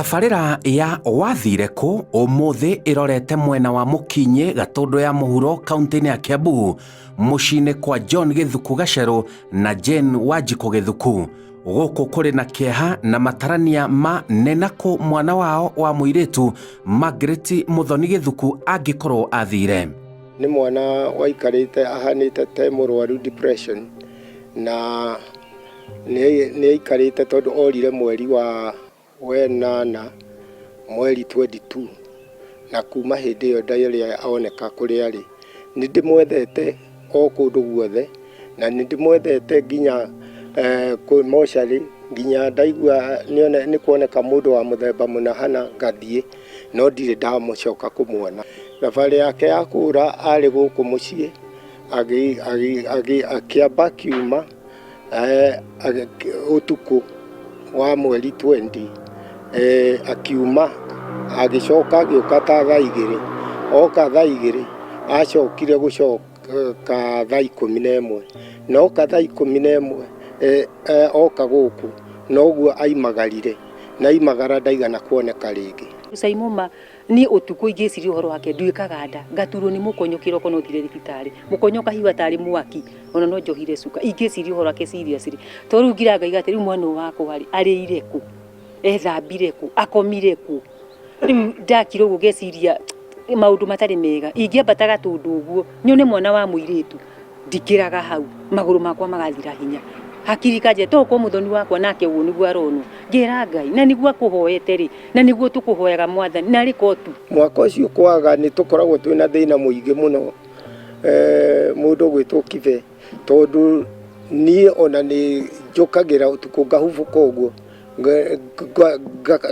Tabarĩra ya wathire kũ ũmũthĩ ĩrorete mwena wa mũkinyĩ Gatũndũ ya mũhuro kaunti-inĩ ya Kiambu, mũciĩ-inĩ kwa John Githuku Gacerũ na Jane Wanjikũ Githuku. Gũkũ kũrĩ na kĩeha na matarania ma nena kũ mwana wao wa mũirĩtu Margaret Muthoni Githuku angĩkorwo athire. Nĩ mwana waikarĩte ahanĩte te mũrwaru depression, na nĩ aikarĩte tondũ orire mweri wa wenana mweri 22, na kuma hĩndĩ ĩyo ndarĩ oneka kũrĩa arĩ. Nĩ ndĩmwethete o kũndũ guothe, na nĩ ndĩmwethete nginya mocarĩ, nginya ndaigua nĩ kuoneka mũndũ wa mũthemba mũna hana ngathiĩ, no ndirĩ ndamũcoka kũmuona. Thabarĩ yake ya kũra arĩ gũkũ mũciĩ, akĩamba kiuma ũtukũ wa mweri 20, akiuma agĩcoka agĩũka ta thaa 2, oka thaa 2 acokire gũcoka thaa 11, no ka thaa 11 oka gũkũ noguo aimagarire, na aimagara ndaigana kuoneka rĩngĩ. Saimoma ni ũtukũ ingĩciria ũhoro wake nduĩkaga nda, ngaturwo nĩ mũkonyo kĩroko no thire thibitarĩ, mũkonyo kahiwa tarĩ mwaki, ona no njohire cuka, ingĩciria ũhoro wake seriously. To rĩu ngira ngaiga atĩ rĩu mwana wakwa arĩire kũ, ethambire kũ, akomire kũ. Rĩu ndakira ũguo ngeciria maũndũ matarĩ mega, ingĩambata Gatũndũ ũguo nyone mwana wa mũirĩtu, ndikĩraga hau, magũrũ makwa magathira hinya. Hakiri kaje to ko Muthoni wakwa nake uo niguo aronwo, ngera Ngai na niguo akũhoete ri, na niguo tukũhoyaga Mwathani na rĩko tu. Mwaka ũcio kwaga nĩ tũkoragwo twĩna thĩna mũingĩ mũno, mũndũ gwĩtwo Kibe, tondũ niĩ ona nĩ njũkagĩra ũtukũ ngahubũka ũguo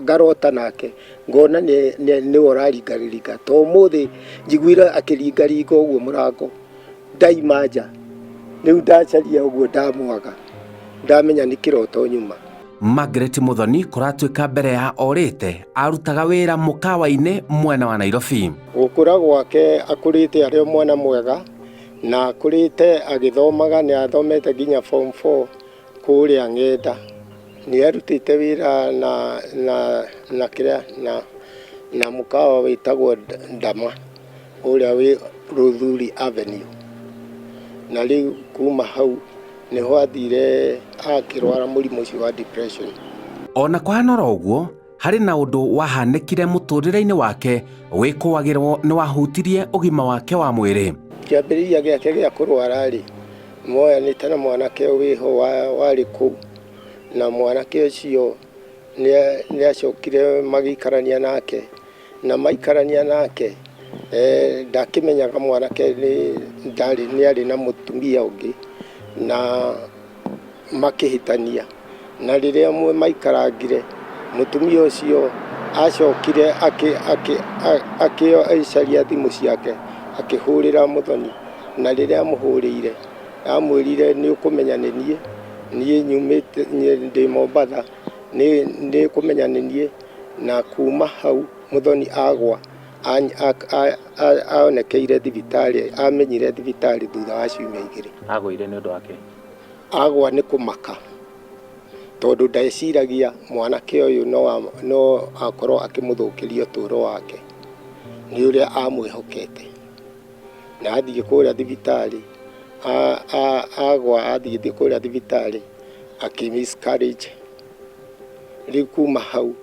ngarota nake, ngona nĩ ũraringaringa. To mũthĩ njiguire akĩringaringa ũguo mũrango, ndaima nja, rĩu ndacaria ũguo ndamwaga, ndamenya nĩ kĩroto nyuma. Margaret Muthoni kũratuĩka mbere ya orĩte arutaga wĩra mũkawa-inĩ mwena wa Nairobi. Gũkũra gwake akũrĩte arĩ mwana mwega, na akũrĩte agĩthomaga, nĩ athomete nginya form 4 kũrĩa Ng'enda. Nĩ arutĩte wĩra na mũkawa wĩtagwo Ndama ũrĩa wĩ Rũthuri Avenue. Na rĩu kuma hau nĩho athire akĩrwara mũrimũ ũcio wa depression. Ona kũhanora ũguo, harĩ na ũndũ wahanĩkire mũtũrĩre-inĩ wake wĩkũagĩrwo nĩ wahutirie ũgima wake wa mwĩrĩ. Kĩambĩrĩria gĩake gĩa kũrwara rĩ, moyanĩte na mwanake wĩho warĩ kũu, na mwanake ũcio nĩ acokire magĩikarania nake, na maikarania nake ndakĩmenyaga mwanake nĩ arĩ na mũtumia ũngĩ, na makĩhĩtania. Na rĩrĩa mwe maikarangire, mũtumia ũcio acokire akĩcaria thimũ ciake, akĩhũrĩra Muthoni, na rĩrĩa amũhũrĩire amwĩrire nĩ ũkũmenya nĩ niĩ nyumĩte ndĩ Mombatha, nĩ ũkũmenya nĩ niĩ. Na kuma hau Muthoni agwa, aonekeire thibitarĩ, amenyire thibitarĩ thutha wa ciumia 2. Agũire nĩ ũndũ wake? Agwa nĩ kũmaka, tondũ ndeciragia mwanake ũyũ no akorwo akĩmũthũkĩria ũtũũro wake, nĩ ũrĩa amwĩhokete. Na athiĩ kũrĩa thibitarĩ, agwa athiĩ kũrĩa thibitarĩ akĩmiscarriage. Rĩu kuma hau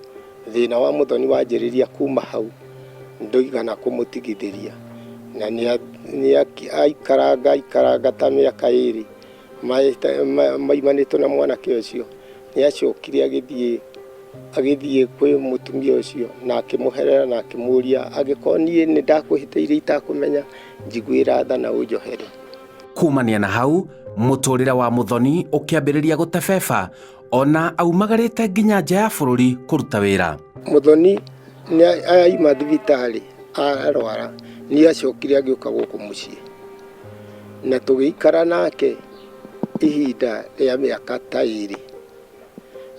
thĩna wa Muthoni wanjĩrĩria kuma hau, ndoigana kũmũtigithĩria, na nĩ aikaranga ta mĩaka 2 maimanĩtwo na mwanake ũcio. Nĩ acokire agĩthiĩ kwĩ mũtumia ũcio na akĩmũherera na akĩmũria angĩkorwo niĩ nĩ ndakũhĩtĩirie itakũmenya, njiguĩra tha na ũnjohere. Kumania na hau mũtũrĩre wa Muthoni ũkĩambĩrĩria gũtebeba, ona aumagarĩte nginya nja ya bũrũri kũruta wĩra. Muthoni nĩ aima thibitarĩ arwara, nĩ acokire agĩũka gũkũ mũciĩ, na tũgĩikara nake ihinda rĩa mĩaka ta 2.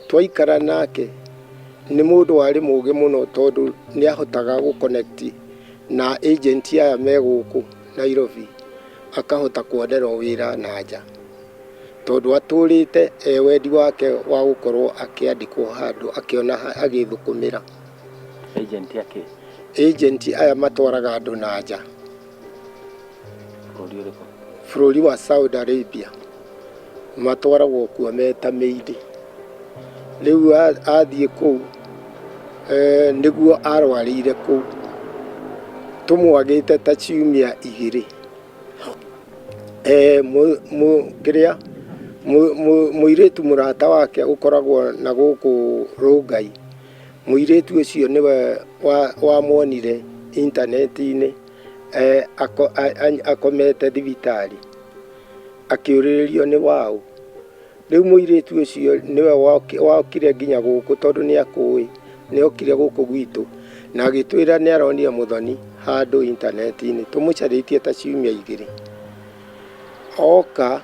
Twaikara nake, nĩ mũndũ warĩ mũũgĩ mũno, tondũ nĩ ahotaga gũconnect na agent aya me gũkũ Nairobi, akahota kuonerwo wĩra na nja, tondũ atũrĩte wendi wake wa gũkorwo akĩandĩkwo handũ, akĩona agĩthũkũmĩra. agent yake agent aya matwaraga andũ na nja bũrũri ũrĩkũ bũrũri wa Saudi Arabia matwaragwo kuo meta meidi rĩu athiĩ kũu nĩguo arwarĩire kũu tũmwagĩte ta ciumia 2 kĩrĩa mũirĩtu mũrata wake ũkoragwo na gũkũ Rũngai mũirĩtu ũcio nĩwe wamwonire intaneti-inĩ akomete thibitarĩ akĩũrĩrĩrio nĩ wao rĩu mũirĩtu ũcio nĩwe wokire nginya gũkũ tondũ nĩakũĩ nĩokire gũkũ gwitũ na agĩtwĩra nĩaronia Muthoni handũ intaneti-inĩ tũmũcarĩtie ta ciumia 2 oka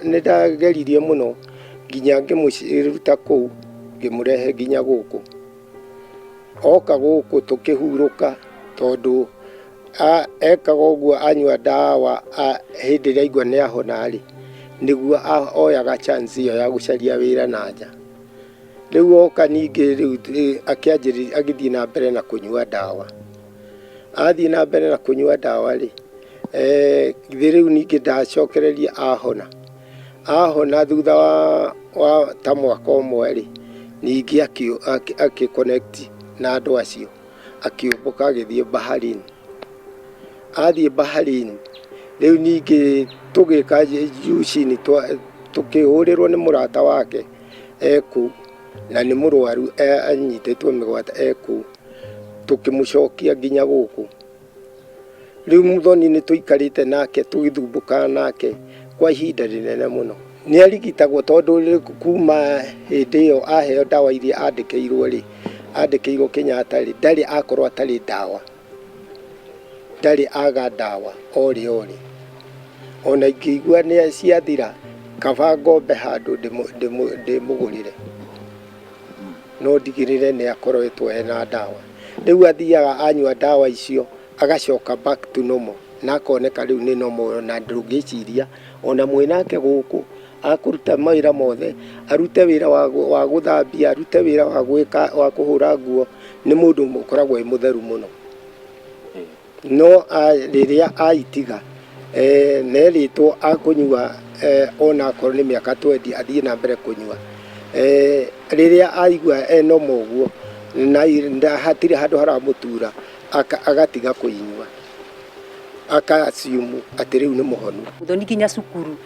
nĩndageririe mũno nginya ngĩmũruta kũu ngĩmũrehe nginya gũkũ oka gũkũ tũkĩhurũka tondũ ekaga ũguo anyua ndawa hĩndĩ ĩrĩa aigua nĩahona-rĩ nĩguo oyaga chance ĩyo ya gũcaria wĩra na nja rĩu oka ningĩ rĩu agĩthiĩ na mbere na kũnyua ndawa athiĩ na mbere na kũnyua ndawa-rĩ rĩu ningĩ ndacokereria ahona thutha wa ta mwaka ũmwe-rĩ ningĩ akĩconnect na andũ acio akĩũmbũka agĩthiĩ Bahrain athiĩ Bahrain rĩu ningĩ tũgĩka juicini tũkĩhũrĩrwo nĩ mũrata wake ekũu na nĩ mũrwaru anyitĩtwo mĩgwata ekũu tũkĩmũcokia nginya gũkũ rĩu Muthoni nĩtũikarĩte nake tũgĩthumbũkana nake kwa ihinda rĩnene mũno nĩarigitagwo tondũ kuma hĩndĩ ĩyo aheo ndawa iria andĩkĩirwo Kenyatta-rĩ ndarĩ akorwo atarĩ ndawa ndarĩ aga ndawa orĩ ona ingĩigua nĩciathira kaba ngombe handũ ndĩmũgũrĩre no ndigĩrĩre nĩakoretwo ena ndawa rĩu athiaga anyua ndawa icio agacoka back to normal na akoneka rĩu nĩ normal na ndũngĩciria ona mwĩnake gũkũ akũruta mawĩra mothe arute wĩra wa gũthambia arute wĩra wa kũhũra nguo nĩ mũndũ mũkoragwo mũtheru mũno no rĩrĩa aitiga nerĩtwo akũnyua ona akorwo nĩ mĩaka 20 athiĩ na mbere kũnyua rĩrĩa aigua normal ũguo na hatirĩ handũ haramũtura agatiga kũinyua akasiumu atĩ rĩu nĩ mũhonu Muthoni nginya cukuru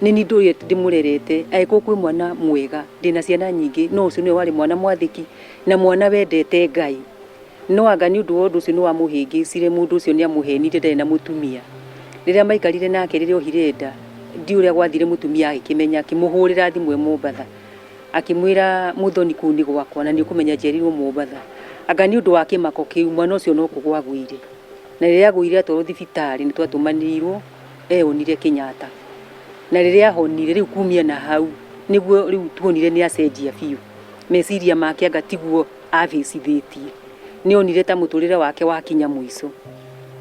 nini ndũĩ ndĩmũrerete agĩkorwo kwĩ mwana mwega ndĩna ciana nyingĩ no ũcio nĩwe warĩ mwana mwathĩki na mwana wendete Ngai no anga nĩ ũndũ wa ũndũ ũcio nĩ wamũhĩngĩcire mũndũ ũcio nĩamũhenire ndarĩ na mũtumia rĩrĩa maikarire nake rĩrĩa ohire nda ndi ũrĩa gwathire mũtumia agĩkĩmenya akĩmũhũrĩra thimũ Mombatha akĩmwĩra Muthoni kũu nĩ gwakwa na nĩũkũmenya njerirwo Mombatha anga nĩ ũndũ wa kĩmako kĩu mwana ũcio no kũgwagũire na rĩrĩa agũire atwarwo thibitarĩ nĩtwatũmanĩirwo eyonire Kenyatta na rĩrĩa ahonire rĩu kumia na hau nĩguo rĩu tuonire nĩacenjia biũ meciria make anga tiguo avĩcithĩtie nĩonire ta mũtũrĩre wake wakinya mũico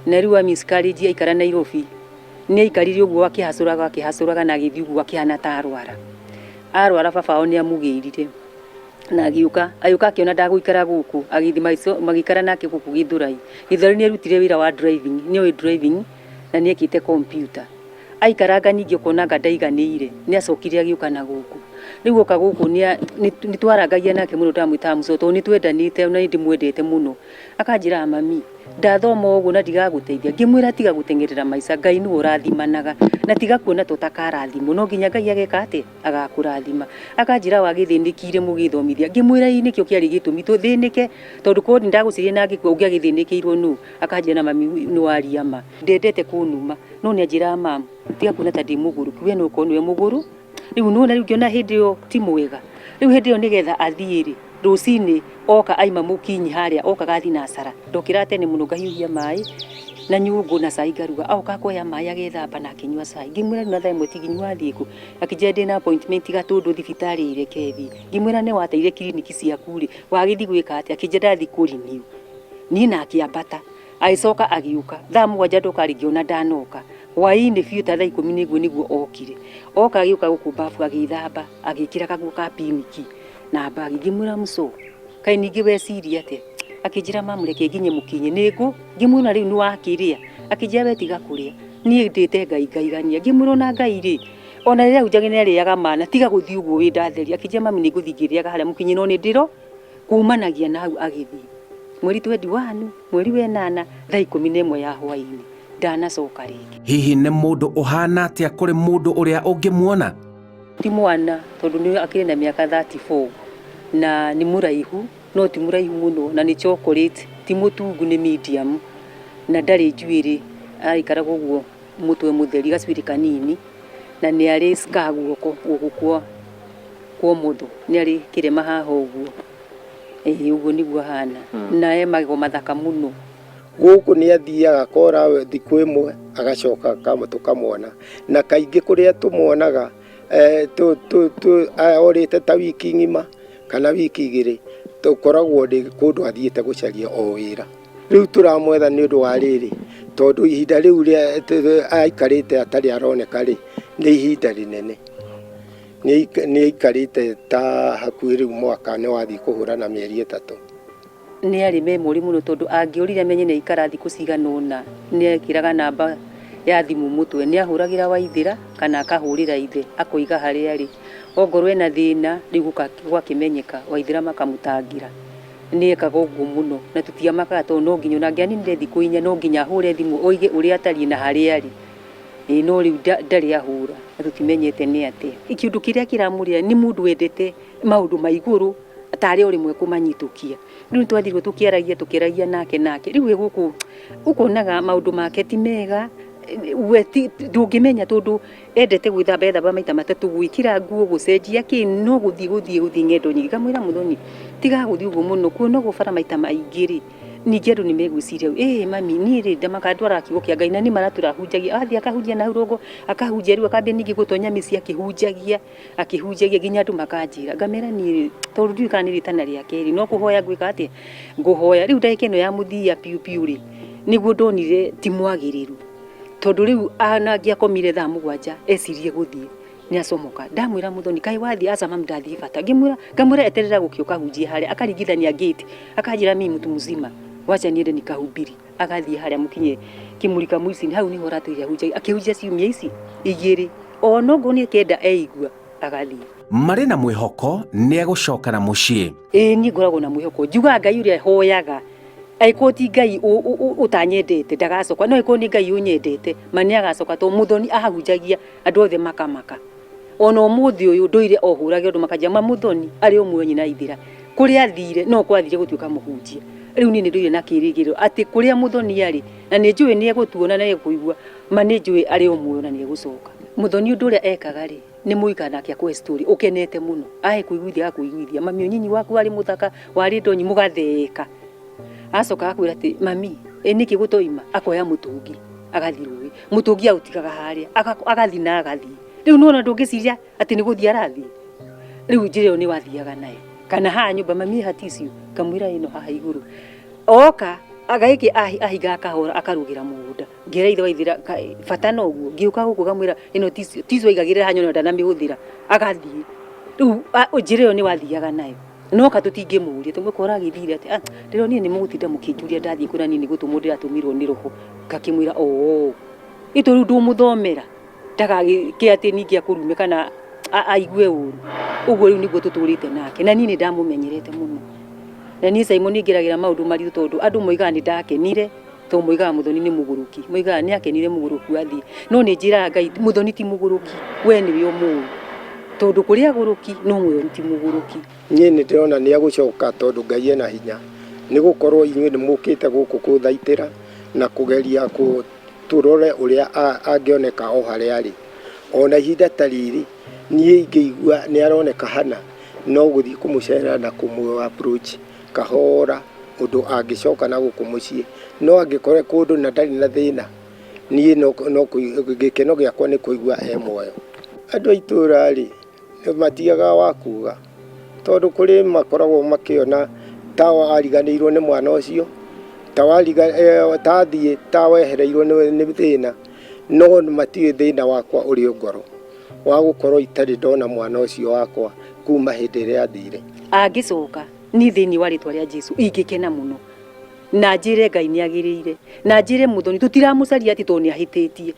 na rĩu miscarriage aikara Nairobi nĩaikarire ũguo akĩhacũraga na agĩthiĩ ũguo akĩhana ta arwara baba wao nĩamũgĩrire na agĩũka akĩona ndagũikara gũkũ agĩthiĩ magĩikara nake gũkũ Gĩthũrai nĩarutire wĩra wa driving nĩoĩ driving na nĩekĩte computer aikaranga ningĩ ũkonanga ndaiganĩire nĩacokire agĩũka na gũkũ rĩu oka gũkũ nĩtwarangagia nake mũno ndamwĩtaga mũcoto nĩtwendanĩte na nĩndĩmwendete mũno akanjĩra mami ndathoma ũguo na ndigagũteithia ngĩmwĩra tiga gũteng'erera maica Ngai nĩwe ũrathimanaga na tiga kuona tũtakarathimwo no nginya Ngai ageka atĩ agakũrathima akanjĩra wagĩthĩnĩkire mũgĩthomithia ngĩmwĩra nĩkĩo kĩarĩ gĩtũmi tũthĩnĩke tondũ korwo ndagũcirie na ngĩkua ũngĩagĩthĩnĩkĩirwo nũ akanjĩra mami nĩwaria ma ndendete kũnuma no nĩanjĩra mama tiga kuona ta ndĩ mũgũrũku we no ũkorwo nĩwe mũgũrũ rĩu nũna rĩu ngĩona hĩndĩ ĩyo ti mwega rĩu hĩndĩ ĩyo nĩgetha athiĩ-rĩ rũcinĩ oka aima mũkinyi harĩa oka gathinacara ndokĩra tene mũno ngahiũhia maĩ na nyũngũ na cai ngaruga oka kuoya maĩ agethamba na akĩnyua cai ngĩmwĩra rĩu na thaa ĩmwe tiginyu wathiĩ kũ akĩnjĩra ndĩna appointment Gatũndũ thibitarĩ reke thiĩ ngĩmwĩra nĩ wateire kiriniki ciaku-rĩ wagĩthiĩ gwĩka atĩa akĩnjĩra ndathi kũriniu niĩ na akĩambata agĩcoka agĩũka thaa 7 ndoka rĩngĩ ndanoka hwaĩ-inĩ biũ ta thaa 10 nĩguo okire oka agĩũka gũkũ bafu agĩthamba agĩkĩra kaguo ka piniki na bagi ngimwira muco kai ningi weciria ate akijira mamureke nginye mukinye nego ngimwona riu ni wakiria akijira betiga kuria nie ndite ngaigania ngimwira na ngai ri ona rĩrĩa hunjage nĩ arĩaga mana tiga gũthiĩ ũguo wĩ ndatheri akĩnjia mami nĩ ngũthingĩrĩaga harĩa mũkinyi no nĩ ndĩro kumanagia na hau agĩthiĩ mweri 21 mweri wa 8 thaa 11 ya hwaĩ-inĩ ndanacoka rĩngĩ. Hihi nĩ mũndũ ũhana atĩa kũrĩ mũndũ ũrĩa ũngĩmuona? Ti mwana tondũ nĩ akĩrĩ na mĩaka 34 na nĩ mũraihu no ti mũraihu mũno na nĩ chocolate ti mũtungu nĩ medium na ndarĩ njuĩrĩ aikaraga ũguo mũtwe mũtheri gacuĩrĩ kanini na nĩ arĩ scar guoko kwa mũndũ nĩ arĩ kĩrema haha ũguo ũguo nĩguo hana na magego mathaka mũno. Gũkũ nĩ athiaga kora thikũ ĩmwe agacoka tukamwona na kaingĩ kũrĩa tũmwonaga orĩte ta wiki ng'ima kana wiki igĩrĩ tũkoragwo kũndũ athiĩte gũcaria o wĩra. Rĩu tũramwetha nĩ ũndũ wa rĩrĩ tondũ ihinda rĩu aikarĩte atarĩ aroneka rĩ nĩ ihinda rĩnene nĩ aikarĩte ta hakuhĩ rĩu mwaka nĩ wathiĩ kũhũra na mĩeri 3. Nĩ arĩ memori mũno tondũ angĩũrire menye nĩ aikara thikũ cigana ũna nĩ ekĩraga namba ya thimũ mũtwe nĩ ahũragĩra Waithĩra kana akahũrĩra ithe akoiga harĩa arĩ ongorwo ena thĩna rĩu gwakĩmenyeka Waithĩra makamũtangira nĩ ekaga ũguo mũno na tũtiamakaga tondũ no nginya ona angĩaninire thikũ 4 no nginya ahũre thimũ oige ũrĩa atariĩ na harĩa arĩ no rĩu ndarĩ ahũra na tũtimenyete nĩ atĩa. Kĩndũ kĩrĩa kĩramũrĩa nĩ mũndũ wendete maũndũ ma igũrũ atarĩ o rĩmwe kũmanyitũkia rĩu twathirwo tũkĩaragia nake rĩu gũkũ ũkonaga maũndũ make ti mega we ndũngĩmenya tondũ endete gwĩthamba maita matatũ gwĩkĩra nguo gũcenjia no gũthiĩ ng'endo nyingĩ kamwĩra Muthoni tiga gũthiĩ ũguo mũno kuona gũbara maita maingĩ rĩ ningĩ andũ nĩ megwĩciria mami niĩ rĩ ndamakandwara kiugo kĩa Ngai na nĩ maratũrahunjagia athiĩ akahunjia na rũgongo akahunjia rĩu akambia ningĩ gũtonya mĩciĩ akĩhunjagia nginya andũ makanjĩra ngamera niĩ tondũ ndiũĩ kana nĩ rĩtana rĩa kerĩ no kũhoya gwĩka atĩa ngũhoya rĩu ndagĩka ĩno ya mũthia piu rĩ nĩguo ndonire ti mwagĩrĩru tondũ rĩu angĩakomire thaa 7 ecirie gũthiĩ nĩ acomoka ndamwĩra Muthoni kai wathiĩ aca mami ndathiĩ bata ngamwĩra eterera gũkĩũka hunjie harĩa akaringithania gate akanjĩra mimi mtu mzima wacha niende nikahubiri agathiĩ harĩa mũkinye kimulika mũici hau niho ratũire hunjagia akĩhunjia ciumia ici 2 ona ũguo nĩ kenda eigua agathiĩ. Marĩ na mwĩhoko nĩ egũcoka na mũciĩ. Niĩ ngoragwo na mwĩhoko njuga Ngai ũrĩa hoyaga aiko ti Ngai utanyendete ndagacoka no iko nĩ Ngai ũnyendete mani agacoka to Muthoni ahunjagia andũ othe makamaka ona ũmũthĩ ũyũ ndũire ohũrage andũ makanjia Muthoni arĩ ũmwe nyina Ithĩra kũrĩa athire no kwathire gũtuĩka mũhunjia rĩu niĩ nĩ ndũire na kĩrĩgĩrĩro atĩ kũrĩa Muthoni arĩ na nĩ njũĩ nĩ egũtuona na egũigua ma nĩ njũĩ arĩ ũmwe na nĩ egũcoka. Muthoni ũndũ ũrĩa ekaga rĩ nĩ mũika nake akũhe story ũkenete mũno akũiguithia mami ũnyinyi waku warĩ mũthaka warĩ ndonyi mũgatheka acoka akwĩra atĩ mami nĩkĩ gũtoima akoya mũtũngi agathiĩ rũĩ mũtũngi aũtigaga harĩa agathiĩ na agathiĩ rĩu nona ndũngĩciria atĩ nĩ gũthiĩ arathiĩ rĩu njĩra ĩyo nĩ wathiaga nayo kana haha nyũmba mami haticio kamwĩra ĩno haha igũrũ oka agaiki ahiga akahora akarugĩra mũgũnda ngera ithe Waithĩra bata no guo ngĩũka gũkũ gamwĩra ĩno ticio aigagĩrĩra hanyo ndana mĩhũthĩra agathiĩ rĩu njĩra ĩyo nĩ wathiaga nayo no ka tũtingĩmũria tũmũkora agĩthire atĩ rĩrĩ niĩ nĩ mũgũtinda mũkĩnjuria ndathiĩ kũrĩa niĩ nĩ gũtũmwo ndĩratũmirwo nĩ roho ngakĩmwĩra ito rĩu ndũmũthomera ndagagĩke atĩ ningĩ akũrume kana aigue ũru ũguo rĩu nĩguo tũtũrĩte nake na niĩ nĩ ndamũmenyerete mũno na niĩ Simon nĩngeragira maũndũ maritũ tondũ andũ moigaga nĩ ndakenire to moigaga Muthoni nĩ mũgũrũki moigaga nĩ akenire mũgũrũku athiĩ no nĩ njĩraga Ngai Muthoni ti mũgũrũki we nĩwe ũmũĩ tondũ kũrĩa agũrũki no Muthoni ti mũgũrũki. Niĩ nĩ ndĩrona nĩ agũcoka tondũ Ngai ena hinya nĩ gũkorwo inyuĩ nĩ mũkĩte gũkũ kũthaitĩra na kũgeria tũrore ũrĩa angĩoneka o harĩa arĩ ona ihinda ta rĩrĩ niĩ ingĩigua nĩ aroneka hana no gũthiĩ kũmũcerera na kũmũ approach kahora ũndũ angĩcoka na gũkũ mũciĩ no angĩkore kũndũ na ndarĩ na thĩna niĩ no gĩkeno gĩakwa nĩ kũigua muoyo. Andũ a itũũra rĩ matiaga wa kuga tondũ kũrĩ makoragwo makĩona ta wariganĩirwo nĩ mwana ũcio tathiĩ tawehereirwo nĩ thĩna no matiĩ thĩna wakwa ũrĩ ngoro wa gũkorwo itarĩ ndona mwana ũcio wakwa kuma hĩndĩ ĩrĩa athire. Angĩcoka ni thĩinĩ wa rĩtwa rĩa Jesu ingĩkena mũno na njĩre Ngai nĩagĩrĩire na njĩre Muthoni tutiramũcaria ati tondũ nĩahĩtĩtie,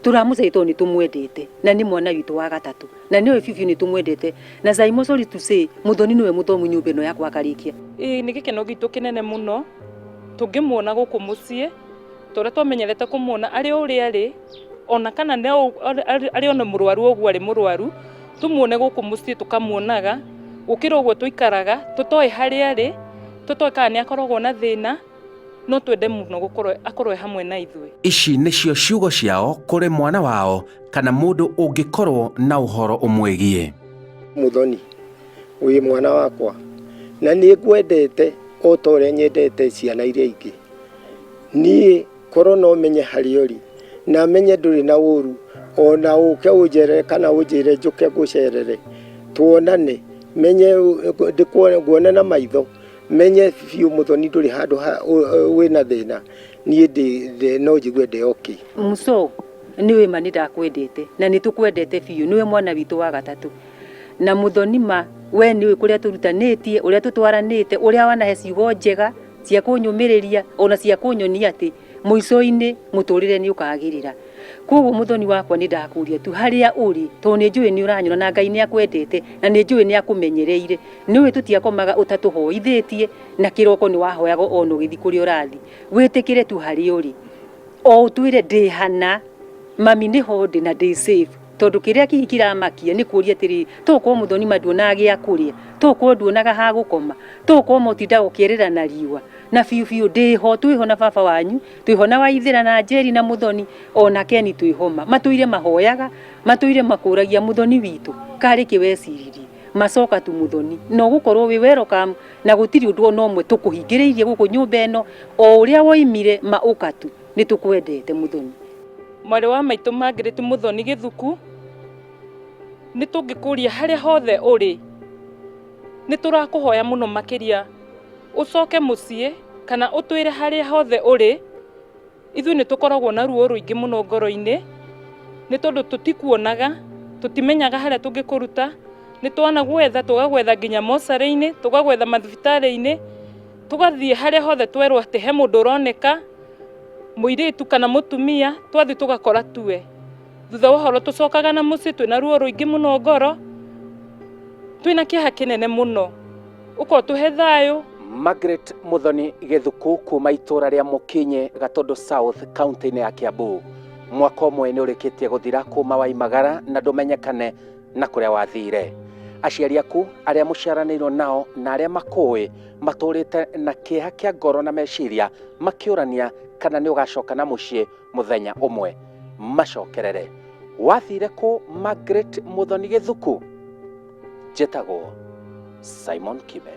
turamũcaria tondũ nĩtũmwendete na nĩ mwana witũ wa gatatũ na nĩwe bibiũ nĩtũmwendete na Simon sorry to say Muthoni nĩwe mũthomu nyũmba ĩno yakwa akarĩkia. Nĩ gĩkeno gitũ kĩnene mũno tũngĩmuona gũkũ mũciĩ tũrĩa twamenyerete kũmuona arĩ ũrĩa arĩ, ona kana arĩ ona mũrwaru ũguo arĩ mũrwaru, tumuone gũkũ mũciĩ tũkamuonaga gũkĩra ũguo tũikaraga tũtoĩ harĩa arĩ, tũtoĩ kana nĩ akoragwo na thĩna, no twende mũno akorwo hamwe na ithuĩ. Ici nĩcio ciugo ciao kũrĩ mwana wao kana mũndũ ũngĩkorwo na ũhoro ũmwĩgiĩ. Muthoni, wĩ mwana wakwa na nĩ ngwendete o ta ũrĩa nyendete ciana iria ingĩ. Niĩ korwo no menye harĩa ũrĩ na menye ndũrĩ na ũru, ona ũke ũnjerere kana ũnjĩre njũke ngũcerere, tuonane, menye nguone na maitho, menye biũ Muthoni ndũrĩ handũ wĩna thĩna, niĩ no njigue ndĩ okay. Muso niwe ma nĩndakwendete na nĩtũkwendete biũ, niwe mwana witũ wa gatatũ na Muthoni ma we niwe kũrĩa tũrutanĩtie, ũrĩa tũtwaranĩte, ũrĩa wanahe ciugo njega cia kũnyũmĩrĩria ona cia kũnyonia atĩ mũico-inĩ mũtũrĩre nĩ ũkagĩrĩra. Koguo Muthoni wakwa nĩndakũria tu harĩa ũrĩ tondũ nĩnjũĩ nĩ ũranyona na Ngai nĩakwendete na nĩnjũĩ nĩakũmenyereire, nĩwe tũtiakomaga ũtatũhoithĩtie na kĩroko nĩ wahoyaga ona ũgĩthi kũrĩa ũrathi. Wĩtĩkĩre tu harĩa ũrĩ o ũtwĩre ndĩ hana mami nĩho ndĩ na ndĩ safe, tondũ kĩrĩa kihi kĩramakia nĩ kũria atĩrĩ tokorwo Muthoni nduonaga gĩa kũrĩa, tokorwo nduonaga ha gũkoma, tokorwo mũtinda gũkĩerera na riũa na biũ ndĩho, twĩho na baba wanyu, twĩho na Waithĩra na Njeri na Muthoni ona Keni twĩhoma, matũire mahoyaga, matũire makũragia Muthoni witũ karĩ kĩweciririe macoka tu Muthoni no gũkorwo wĩ welcome na gũtirĩ ũndũ ona ũmwe tũkũhingĩrĩirie gũkũ nyũmba ĩno, o ũrĩa woimire ma ũka tu, nĩtũkwendete Muthoni. Mwarĩ wa maitũ Margaret Muthoni Githuku, nĩtũngĩkũria harĩa hothe ũrĩ, nĩtũrakũhoya mũno makĩria ũcoke mũciĩ kana ũtwĩre harĩa hothe ũrĩ. Ithuĩ nĩtũkoragwo na ruo rũingĩ mũno ngoro-inĩ nĩ tondũ tũtikuonaga, tũtimenyaga harĩa tũngĩkũruta, nĩtwanagwetha tũgagwetha nginya mocarĩ-inĩ, tũgagwetha mathibitarĩ-inĩ, tũgathiĩ harĩa hothe twerwo atĩ he mũndũ ũroneka mũirĩtu kana mũtumia, twathi tũgakora tuwe. Thutha wa ũhoro tũcokaga na mũciĩ twĩna ruo rũingĩ mũno ngoro, twĩna kĩeha kĩnene mũno. Ũkorwo tũhe thayũ. Margaret Muthoni Githuku kuma itũra rĩa Mũkinye Gatũndũ South kaunti-inĩ ya Kiambu. Mwaka ũmwe nĩ ũrĩkĩtie gũthira kuma waimagara na ndũmenyekane na kũrĩa wathire. Aciari aku arĩa mũciaranĩirwo nao na arĩa makũĩ matũrĩte na kĩeha kĩa ngoro na meciria makĩũrania kana nĩ ũgacoka na mũciĩ mũthenya ũmwe. Macokerere, wathire kũ Margaret Muthoni Githuku? Njĩtagwo Simon Kibe.